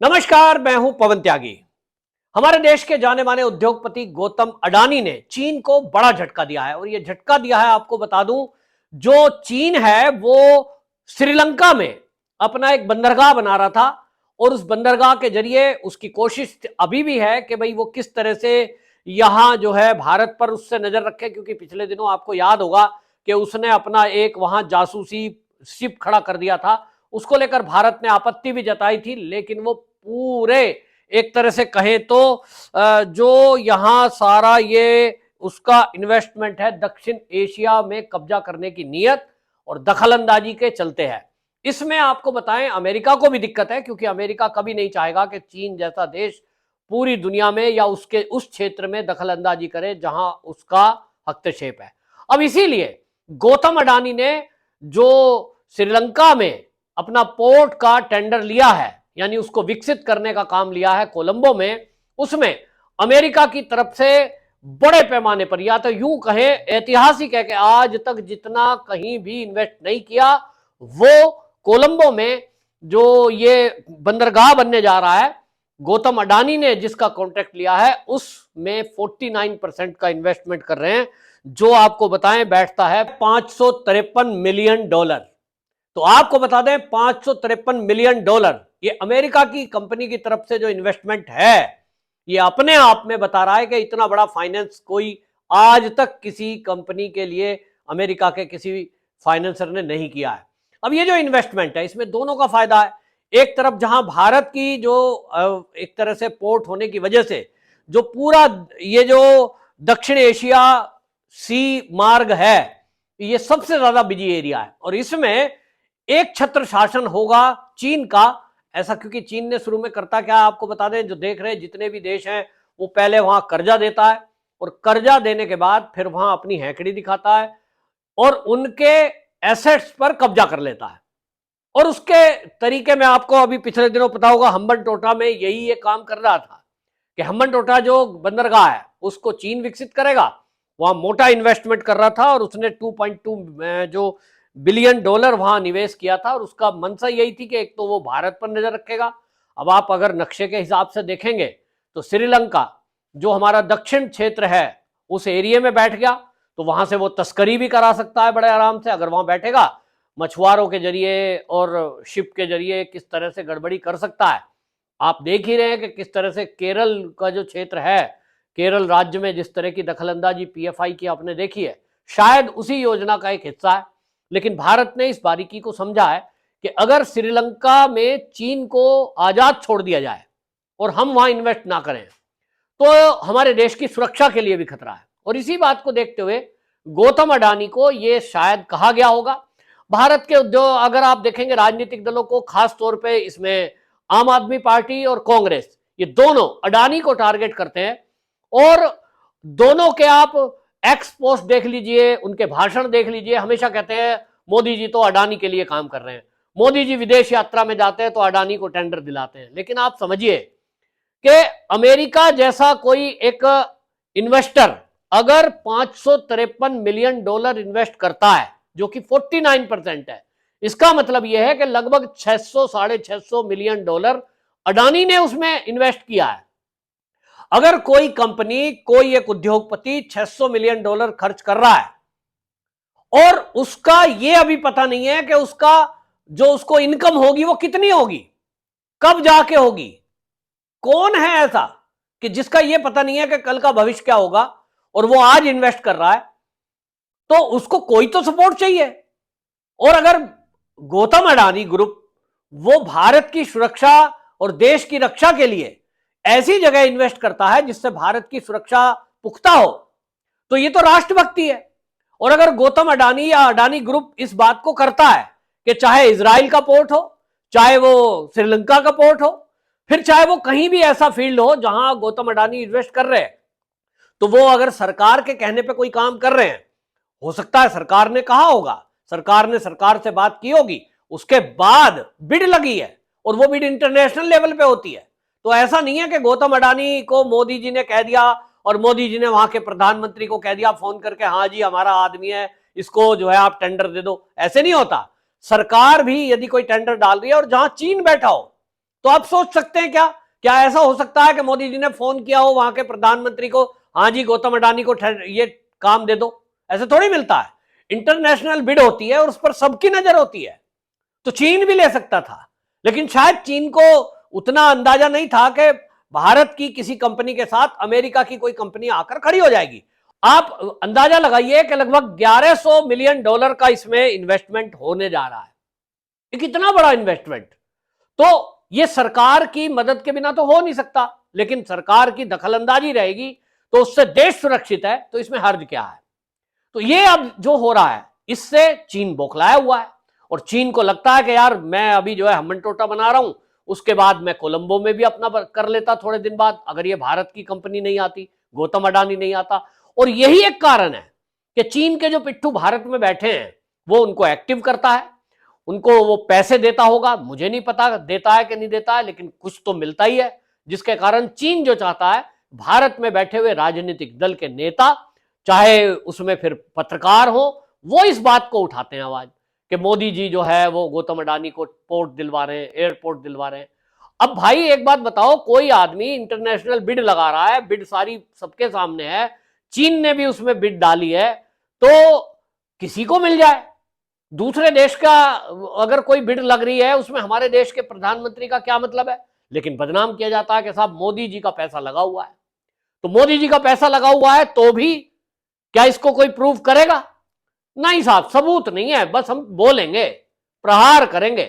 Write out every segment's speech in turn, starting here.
नमस्कार, मैं हूं पवन त्यागी। हमारे देश के जाने माने उद्योगपति गौतम अडानी ने चीन को बड़ा झटका दिया है और यह झटका दिया है, आपको बता दूं, जो चीन है वो श्रीलंका में अपना एक बंदरगाह बना रहा था और उस बंदरगाह के जरिए उसकी कोशिश अभी भी है कि भाई वो किस तरह से यहां जो है भारत पर उससे नजर रखे, क्योंकि पिछले दिनों आपको याद होगा कि उसने अपना एक वहां जासूसी शिप खड़ा कर दिया था। उसको लेकर भारत ने आपत्ति भी जताई थी, लेकिन वो पूरे एक तरह से कहें तो जो यहां सारा ये उसका इन्वेस्टमेंट है दक्षिण एशिया में कब्जा करने की नीयत और दखलंदाजी के चलते हैं। इसमें आपको बताएं, अमेरिका को भी दिक्कत है, क्योंकि अमेरिका कभी नहीं चाहेगा कि चीन जैसा देश पूरी दुनिया में या उसके उस क्षेत्र में दखलंदाजी करे जहां उसका हस्तक्षेप है। अब इसीलिए गौतम अडानी ने जो श्रीलंका में अपना पोर्ट का टेंडर लिया है, यानी उसको विकसित करने का काम लिया है कोलंबो में, उसमें अमेरिका की तरफ से बड़े पैमाने पर, या तो यूं कहें ऐतिहासिक है कि आज तक जितना कहीं भी इन्वेस्ट नहीं किया वो कोलंबो में जो ये बंदरगाह बनने जा रहा है, गौतम अडानी ने जिसका कॉन्ट्रैक्ट लिया है उसमें 49% का इन्वेस्टमेंट कर रहे हैं, जो आपको बताएं बैठता है $553 मिलियन। तो आपको बता दें $553 मिलियन ये अमेरिका की कंपनी की तरफ से जो इन्वेस्टमेंट है, ये अपने आप में बता रहा है कि इतना बड़ा फाइनेंस कोई आज तक किसी कंपनी के लिए अमेरिका के किसी फाइनेंसर ने नहीं किया है। अब ये जो इन्वेस्टमेंट है इसमें दोनों का फायदा है। एक तरफ जहां भारत की जो एक तरह से पोर्ट होने की वजह से जो पूरा ये जो दक्षिण एशिया सी मार्ग है, ये सबसे ज्यादा बिजी एरिया है और इसमें एक छत्र शासन होगा चीन का। ऐसा क्योंकि चीन ने शुरू में करता क्या, आपको बता दें, जो देख रहे जितने भी देश हैं वो पहले वहां कर्जा देता है और कर्जा देने के बाद फिर वहां अपनी हैकड़ी दिखाता है और उनके एसेट्स पर कब्जा कर लेता है। और उसके तरीके में आपको अभी पिछले दिनों पता होगा, हम्बन टोटा में यही ये काम कर रहा था कि हम्बन टोटा जो बंदरगाह है उसको चीन विकसित करेगा, वहां मोटा इन्वेस्टमेंट कर रहा था और उसने 2.2 जो $बिलियन वहां निवेश किया था और उसका मंशा यही थी कि एक तो वो भारत पर नजर रखेगा। अब आप अगर नक्शे के हिसाब से देखेंगे तो श्रीलंका जो हमारा दक्षिण क्षेत्र है उस एरिया में बैठ गया, तो वहां से वो तस्करी भी करा सकता है बड़े आराम से। अगर वहां बैठेगा मछुआरों के जरिए और शिप के जरिए किस तरह से गड़बड़ी कर सकता है। आप देख ही रहे हैं कि किस तरह से केरल का जो क्षेत्र है, केरल राज्य में जिस तरह की दखलंदाजी पीएफआई की आपने देखी है, शायद उसी योजना का एक हिस्सा है। लेकिन भारत ने इस बारीकी को समझा है कि अगर श्रीलंका में चीन को आजाद छोड़ दिया जाए और हम वहां इन्वेस्ट ना करें तो हमारे देश की सुरक्षा के लिए भी खतरा है। और इसी बात को देखते हुए गौतम अडानी को यह शायद कहा गया होगा। भारत के उद्योग अगर आप देखेंगे राजनीतिक दलों को, खास तौर पे इसमें आम आदमी पार्टी और कांग्रेस, ये दोनों अडानी को टारगेट करते हैं और दोनों के आप एक्स पोस्ट देख लीजिए, उनके भाषण देख लीजिए, हमेशा कहते हैं मोदी जी तो अडानी के लिए काम कर रहे हैं। मोदी जी विदेश यात्रा में जाते हैं तो अडानी को टेंडर दिलाते हैं। लेकिन आप समझिए कि अमेरिका जैसा कोई एक इन्वेस्टर अगर $553 मिलियन इन्वेस्ट करता है, जो कि 49% है, इसका मतलब यह है कि लगभग 600 साढ़े 600 मिलियन डॉलर अडानी ने उसमें इन्वेस्ट किया है। अगर कोई कंपनी, कोई एक उद्योगपति $600 मिलियन खर्च कर रहा है और उसका यह अभी पता नहीं है कि उसका जो उसको इनकम होगी वो कितनी होगी, कब जाके होगी, कौन है ऐसा कि जिसका यह पता नहीं है कि कल का भविष्य क्या होगा और वो आज इन्वेस्ट कर रहा है, तो उसको कोई तो सपोर्ट चाहिए। और अगर गौतम अडानी ग्रुप वो भारत की सुरक्षा और देश की रक्षा के लिए ऐसी जगह इन्वेस्ट करता है जिससे भारत की सुरक्षा पुख्ता हो, तो ये तो राष्ट्रभक्ति है। और अगर गौतम अडानी या अडानी ग्रुप इस बात को करता है कि चाहे इजराइल का पोर्ट हो, चाहे वो श्रीलंका का पोर्ट हो, फिर चाहे वो कहीं भी ऐसा फील्ड हो जहां गौतम अडानी इन्वेस्ट कर रहे हैं, तो वो अगर सरकार के कहने पे कोई काम कर रहे हैं, हो सकता है सरकार ने कहा होगा, सरकार से बात की होगी, उसके बाद बिड लगी है और वो बिड इंटरनेशनल लेवल पे होती है। तो ऐसा नहीं है कि गौतम अडानी को मोदी जी ने कह दिया और मोदी जी ने वहां के प्रधानमंत्री को कह दिया फोन करके, हाँ जी हमारा आदमी है, इसको जो है आप टेंडर दे दो। ऐसे नहीं होता। सरकार भी यदि कोई टेंडर डाल रही है और जहां चीन बैठा हो, तो आप सोच सकते हैं क्या ऐसा हो सकता है कि मोदी जी ने फोन किया हो वहां के प्रधानमंत्री को, हाँ जी गौतम अडानी को ये काम दे दो? ऐसे थोड़ी मिलता है। इंटरनेशनल बिड होती है और उस पर सबकी नजर होती है। तो चीन भी ले सकता था, लेकिन शायद चीन को उतना अंदाजा नहीं था कि भारत की किसी कंपनी के साथ अमेरिका की कोई कंपनी आकर खड़ी हो जाएगी। आप अंदाजा लगाइए कि लगभग 1100 मिलियन डॉलर का इसमें इन्वेस्टमेंट होने जा रहा है। ये कितना बड़ा इन्वेस्टमेंट! तो ये सरकार की मदद के बिना तो हो नहीं सकता, लेकिन सरकार की दखलंदाजी रहेगी तो उससे देश सुरक्षित है, तो इसमें हर्ज क्या है? तो ये अब जो हो रहा है इससे चीन बौखलाया हुआ है और चीन को लगता है कि यार मैं अभी जो है हमन टोटा बना रहा हूं, उसके बाद मैं कोलंबो में भी अपना कर लेता थोड़े दिन बाद, अगर ये भारत की कंपनी नहीं आती, गौतम अडानी नहीं आता। और यही एक कारण है कि चीन के जो पिट्ठू भारत में बैठे हैं वो उनको एक्टिव करता है, उनको वो पैसे देता होगा, मुझे नहीं पता देता है कि नहीं देता है, लेकिन कुछ तो मिलता ही है, जिसके कारण चीन जो चाहता है भारत में बैठे हुए राजनीतिक दल के नेता, चाहे उसमें फिर पत्रकार हो, वो इस बात को उठाते हैं आवाज कि मोदी जी जो है वो गौतम अडानी को पोर्ट दिलवा रहे हैं, एयरपोर्ट दिलवा रहे हैं। अब भाई एक बात बताओ, कोई आदमी इंटरनेशनल बिड लगा रहा है, बिड सारी सबके सामने है, चीन ने भी उसमें बिड डाली है, तो किसी को मिल जाए। दूसरे देश का अगर कोई बिड लग रही है उसमें हमारे देश के प्रधानमंत्री का क्या मतलब है? लेकिन बदनाम किया जाता है कि साहब मोदी जी का पैसा लगा हुआ है। तो मोदी जी का पैसा लगा हुआ है तो भी क्या इसको कोई प्रूव करेगा? नहीं साहब, सबूत नहीं है, बस हम बोलेंगे, प्रहार करेंगे।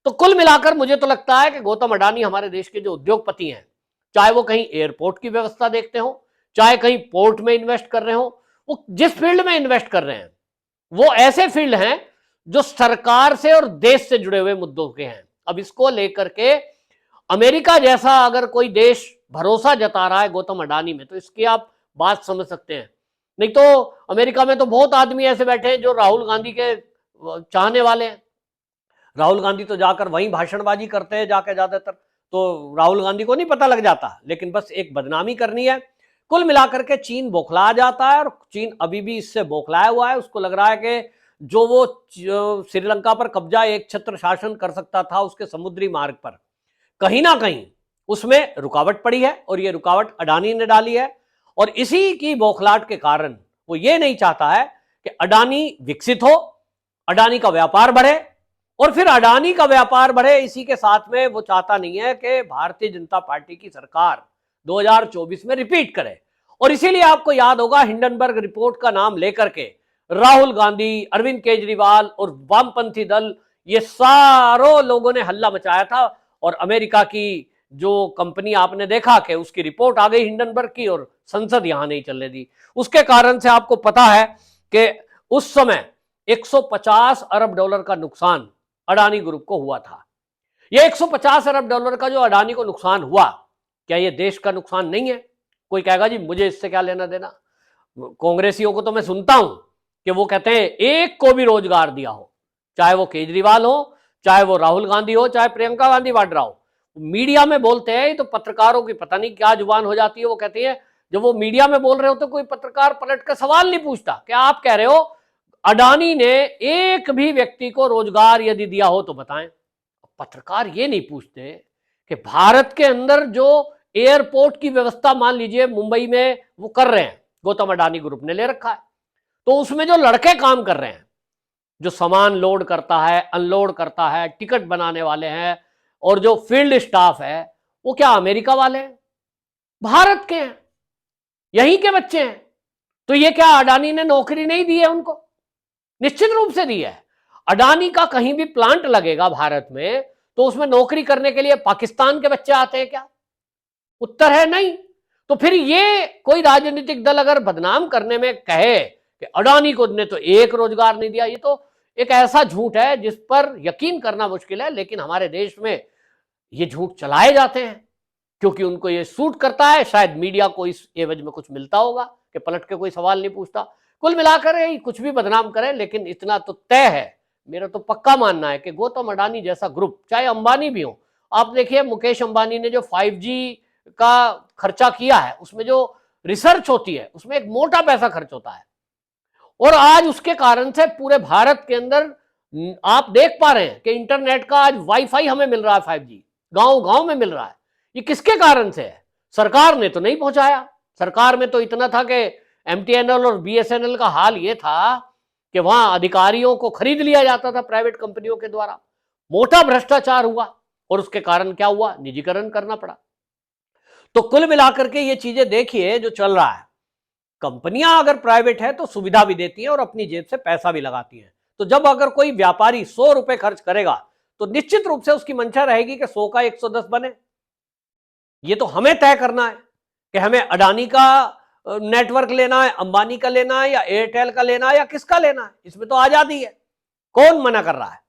तो कुल मिलाकर मुझे तो लगता है कि गौतम अडानी हमारे देश के जो उद्योगपति हैं, चाहे वो कहीं एयरपोर्ट की व्यवस्था देखते हो, चाहे कहीं पोर्ट में इन्वेस्ट कर रहे हो, वो जिस फील्ड में इन्वेस्ट कर रहे हैं वो ऐसे फील्ड हैं जो सरकार से और देश से जुड़े हुए मुद्दों के हैं। अब इसको लेकर के अमेरिका जैसा अगर कोई देश भरोसा जता रहा है गौतम अडानी में, तो इसकी आप बात समझ सकते हैं। नहीं तो अमेरिका में तो बहुत आदमी ऐसे बैठे हैं जो राहुल गांधी के चाहने वाले हैं। राहुल गांधी तो जाकर वहीं भाषणबाजी करते हैं जाकर ज्यादातर, तो राहुल गांधी को नहीं पता लग जाता, लेकिन बस एक बदनामी करनी है। कुल मिलाकर के चीन बौखला जाता है और चीन अभी भी इससे बौखलाया हुआ है। उसको लग रहा है कि जो वो श्रीलंका पर कब्जा एक छत्र शासन कर सकता था उसके समुद्री मार्ग पर, कहीं ना कहीं उसमें रुकावट पड़ी है और ये रुकावट अडानी ने डाली है। और इसी की बौखलाहट के कारण वो ये नहीं चाहता है कि अडानी विकसित हो, अडानी का व्यापार बढ़े, और फिर अडानी का व्यापार बढ़े इसी के साथ में वो चाहता नहीं है कि भारतीय जनता पार्टी की सरकार 2024 में रिपीट करे। और इसीलिए आपको याद होगा हिंडनबर्ग रिपोर्ट का नाम लेकर के राहुल गांधी, अरविंद केजरीवाल और वामपंथी दल, ये सारों लोगों ने हल्ला मचाया था। और अमेरिका की जो कंपनी आपने देखा कि उसकी रिपोर्ट आ गई हिंडनबर्ग की और संसद यहां नहीं चलने दी। उसके कारण से आपको पता है कि उस समय 150 अरब डॉलर का नुकसान अडानी ग्रुप को हुआ था। यह 150 अरब डॉलर का जो अडानी को नुकसान हुआ, क्या यह देश का नुकसान नहीं है? कोई कहेगा जी मुझे इससे क्या लेना देना। कांग्रेसियों को तो मैं सुनता हूं कि वो कहते हैं एक को भी रोजगार दिया हो, चाहे वो केजरीवाल हो, चाहे वो राहुल गांधी हो, चाहे प्रियंका गांधी वाड्रा हो, मीडिया में बोलते हैं तो पत्रकारों की पता नहीं क्या जुबान हो जाती है। वो कहती है जब वो मीडिया में बोल रहे हो तो कोई पत्रकार पलट कर सवाल नहीं पूछता क्या आप कह रहे हो अडानी ने एक भी व्यक्ति को रोजगार यदि दिया हो तो बताएं। पत्रकार ये नहीं पूछते कि भारत के अंदर जो एयरपोर्ट की व्यवस्था मान लीजिए मुंबई में वो कर रहे हैं, गौतम अडानी ग्रुप ने ले रखा है, तो उसमें जो लड़के काम कर रहे हैं, जो सामान लोड करता है, अनलोड करता है, टिकट बनाने वाले हैं, और जो फील्ड स्टाफ है, वो क्या अमेरिका वाले हैं? भारत के हैं, यहीं के बच्चे हैं। तो ये क्या अडानी ने नौकरी नहीं दी है उनको? निश्चित रूप से दी है। अडानी का कहीं भी प्लांट लगेगा भारत में तो उसमें नौकरी करने के लिए पाकिस्तान के बच्चे आते हैं क्या? उत्तर है नहीं। तो फिर ये कोई राजनीतिक दल अगर बदनाम करने में कहे कि अडानी को ने तो एक रोजगार नहीं दिया, ये तो एक ऐसा झूठ है जिस पर यकीन करना मुश्किल है। लेकिन हमारे देश में ये झूठ चलाए जाते हैं क्योंकि उनको ये सूट करता है। शायद मीडिया को इस एवज में कुछ मिलता होगा कि पलट के कोई सवाल नहीं पूछता। कुल मिलाकर कुछ भी बदनाम करे, लेकिन इतना तो तय है, मेरा तो पक्का मानना है कि गौतम अडानी जैसा ग्रुप, चाहे अंबानी भी हो, आप देखिए मुकेश अंबानी ने जो 5G का खर्चा किया है उसमें जो रिसर्च होती है उसमें एक मोटा पैसा खर्च होता है, और आज उसके कारण से पूरे भारत के अंदर आप देख पा रहे हैं कि इंटरनेट का आज वाईफाई हमें मिल रहा है 5G। गांव गांव में मिल रहा है। ये किसके कारण से है? सरकार ने तो नहीं पहुंचाया। सरकार में तो इतना था कि एमटीएनएल और बीएसएनएल का हाल ये था कि वहां अधिकारियों को खरीद लिया जाता था प्राइवेट कंपनियों के द्वारा। मोटा भ्रष्टाचार हुआ और उसके कारण क्या हुआ? निजीकरण करना पड़ा। तो कुल मिलाकर के ये चीजें देखिए जो चल रहा है, कंपनियां अगर प्राइवेट है तो सुविधा भी देती हैं और अपनी जेब से पैसा भी लगाती हैं। तो जब अगर कोई व्यापारी 100 रुपए खर्च करेगा तो निश्चित रूप से उसकी मंशा रहेगी कि 100 का 110 बने। ये तो हमें तय करना है कि हमें अडानी का नेटवर्क लेना है, अंबानी का लेना है, या एयरटेल का लेना है, या किसका लेना है। इसमें तो आजादी है, कौन मना कर रहा है?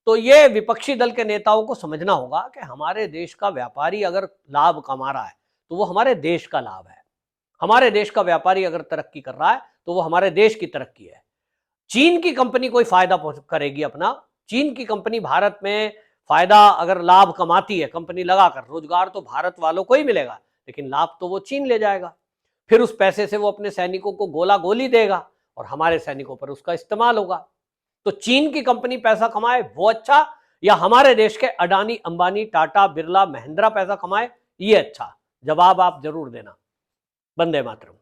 तो ये विपक्षी दल के नेताओं को समझना होगा कि हमारे देश का व्यापारी अगर लाभ कमा रहा है तो वो हमारे देश का लाभ है। हमारे देश का व्यापारी अगर तरक्की कर रहा है तो वो हमारे देश की तरक्की है। चीन की कंपनी कोई फायदा करेगी अपना? चीन की कंपनी भारत में फायदा अगर लाभ कमाती है कंपनी लगाकर, रोजगार तो भारत वालों को ही मिलेगा, लेकिन लाभ तो वो चीन ले जाएगा। फिर उस पैसे से वो अपने सैनिकों को गोला गोली देगा और हमारे सैनिकों पर उसका इस्तेमाल होगा। तो चीन की कंपनी पैसा कमाए वो अच्छा, या हमारे देश के अडानी, अंबानी, टाटा, बिरला, महिंद्रा पैसा कमाए ये अच्छा? जवाब आप जरूर देना। वंदे मातरम।